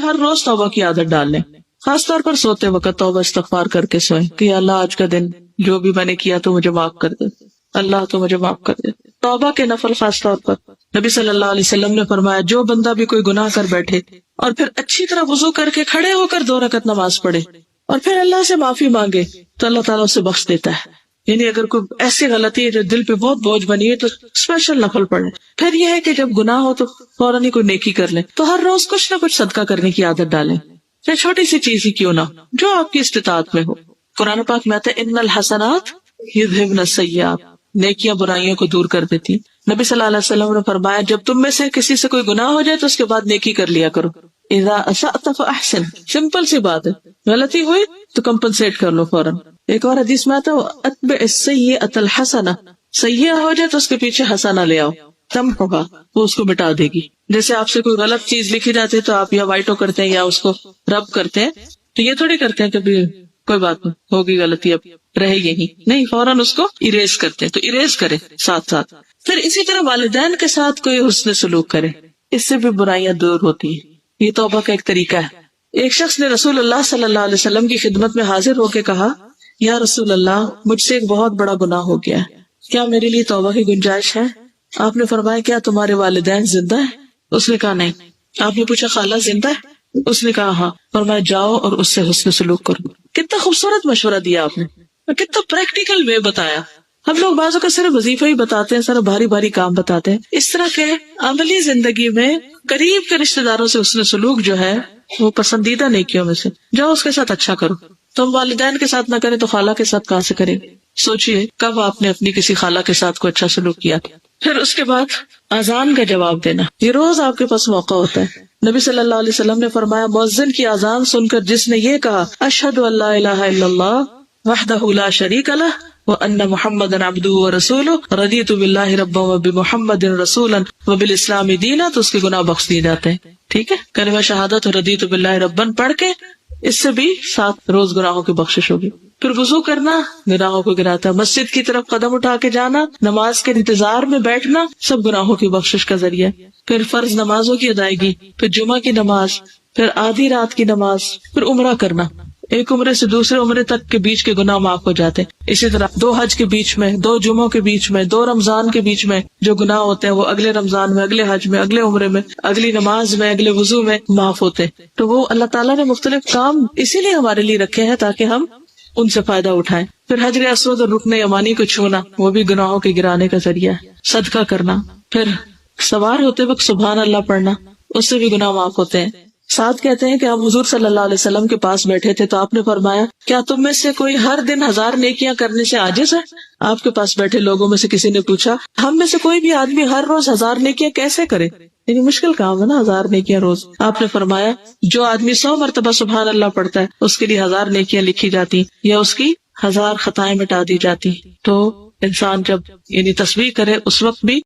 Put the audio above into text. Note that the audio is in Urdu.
ہر روز توبہ کی عادت ڈال لیں، خاص طور پر سوتے وقت توبہ استغفار کر کے سوئیں کہ اللہ آج کا دن جو بھی میں نے کیا تو مجھے معاف کر دے، اللہ تو مجھے معاف کر دے۔ توبہ کے نفل خاص طور پر نبی صلی اللہ علیہ وسلم نے فرمایا جو بندہ بھی کوئی گناہ کر بیٹھے اور پھر اچھی طرح وضو کر کے کھڑے ہو کر 2 رکعت نماز پڑھے اور پھر اللہ سے معافی مانگے تو اللہ تعالیٰ اسے بخش دیتا ہے۔ یعنی اگر کوئی ایسی غلطی ہے جو دل پہ بہت بوجھ بنی ہے تو اسپیشل نفل پڑھ لیں۔ پھر یہ ہے کہ جب گناہ ہو تو فوراً ہی کوئی نیکی کر لیں، تو ہر روز کچھ نہ کچھ صدقہ کرنے کی عادت ڈالیں، چاہے چھوٹی سی چیز ہی کیوں نہ ہو، جو آپ کی استطاعت میں ہو۔ قرآن پاک میں آتا ہے ان الحسنات یذہبن السیئات، نیکیاں برائیوں کو دور کر دیتی۔ نبی صلی اللہ علیہ وسلم نے فرمایا جب تم میں سے کسی سے کوئی گناہ ہو جائے تو اس کے بعد نیکی کر لیا کرو۔ اذا اسأت فاحسن، سمپل سی بات ہے، غلطی ہوئی تو کمپنسیٹ کر لو فوراً۔ ایک اور حدیث میں آتا ہے اتبع السیئۃ الحسنہ، سیئہ ہو جائے تو اس کے پیچھے حسنہ لے آؤ، تمحوہا، وہ اس کو مٹا دے گی۔ جیسے آپ سے کوئی غلط چیز لکھی جاتی ہے تو آپ یا وائٹو کرتے ہیں یا اس کو رب کرتے ہیں، تو یہ تھوڑی کرتے ہیں کبھی کوئی بات نہیں ہوگی غلطی اب رہے یہی نہیں، فوراً اس کو اریز کرتے ہیں، تو اریز کرے ساتھ ساتھ۔ پھر اسی طرح والدین کے ساتھ کوئی حسن سلوک کرے، اس سے بھی برائیاں دور ہوتی ہیں، یہ توبہ کا ایک طریقہ ہے۔ ایک شخص نے رسول اللہ صلی اللہ علیہ وسلم کی خدمت میں حاضر ہو کے کہا یا رسول اللہ مجھ سے ایک بہت بڑا گناہ ہو گیا ہے، کیا میرے لیے توبہ کی گنجائش ہے؟ آپ نے فرمایا کیا تمہارے والدین زندہ ہیں؟ اس نے کہا نہیں۔ آپ نے پوچھا خالہ زندہ ہے؟ اس نے کہا ہاں۔ فرمایا جاؤ اور اس سے حسن سلوک کرو۔ کتنا خوبصورت مشورہ دیا آپ نے، کتنا پریکٹیکل وے بتایا۔ ہم لوگ بعضوں کا صرف وظیفہ ہی بتاتے ہیں، صرف بھاری بھاری کام بتاتے ہیں۔ اس طرح کے عملی زندگی میں قریب کے رشتہ داروں سے حسن سلوک جو ہے وہ پسندیدہ نیکیوں میں سے، جاؤ اس کے ساتھ اچھا کرو۔ تم والدین کے ساتھ نہ کریں تو خالہ کے ساتھ کہاں سے کریں؟ سوچئے کب آپ نے اپنی کسی خالہ کے ساتھ کوئی اچھا سلوک کیا۔ پھر اس کے بعد اذان کا جواب دینا، یہ روز آپ کے پاس موقع ہوتا ہے۔ نبی صلی اللہ علیہ وسلم نے فرمایا مؤذن کی اذان سن کر جس نے یہ کہا اشہد ان لا الہ الا اللہ وحدہ لا شریک لہ وان محمدا عبدہ ورسولہ رضیت باللہ ربا وبمحمد رسولا وبالاسلام دینا، تو اس کے گناہ بخش دیے جاتے ہیں۔ ٹھیک ہے، کلمہ شہادت اور رضیت باللہ ربا پڑھ کے اس سے بھی 7 روز گناہوں کی بخشش ہوگی۔ پھر وضو کرنا گناہوں کو گراتا ہے، مسجد کی طرف قدم اٹھا کے جانا، نماز کے انتظار میں بیٹھنا سب گناہوں کی بخشش کا ذریعہ ہے۔ پھر فرض نمازوں کی ادائیگی، پھر جمعہ کی نماز، پھر آدھی رات کی نماز، پھر عمرہ کرنا، ایک عمرے سے دوسرے عمرے تک کے بیچ کے گناہ معاف ہو جاتے ہیں۔ اسی طرح 2 حج کے بیچ میں، 2 جمعوں کے بیچ میں، 2 رمضان کے بیچ میں جو گناہ ہوتے ہیں وہ اگلے رمضان میں، اگلے حج میں، اگلے عمرے میں، اگلی نماز میں، اگلے وضو میں معاف ہوتے ہیں۔ تو وہ اللہ تعالیٰ نے مختلف کام اسی لیے ہمارے لیے رکھے ہیں تاکہ ہم ان سے فائدہ اٹھائیں۔ پھر حجر اسود اور رکن یمانی کو چھونا وہ بھی گناہوں کے گرانے کا ذریعہ ہے۔ صدقہ کرنا، پھر سوار ہوتے وقت سبحان اللہ پڑھنا، اس سے بھی گناہ معاف ہوتے ہیں۔ ساتھ کہتے ہیں کہ ہم حضور صلی اللہ علیہ وسلم کے پاس بیٹھے تھے تو آپ نے فرمایا کیا تم میں سے کوئی ہر دن 1000 نیکیاں کرنے سے عاجز ہے؟ آپ کے پاس بیٹھے لوگوں میں سے کسی نے پوچھا ہم میں سے کوئی بھی آدمی ہر روز 1000 نیکیاں کیسے کرے؟ یعنی مشکل کام ہے نا 1000 نیکیاں روز۔ آپ نے فرمایا جو آدمی 100 مرتبہ سبحان اللہ پڑھتا ہے اس کے لیے 1000 نیکیاں لکھی جاتی یا اس کی 1000 خطائیں مٹا دی جاتی۔ تو انسان جب یعنی تسبیح کرے اس وقت بھی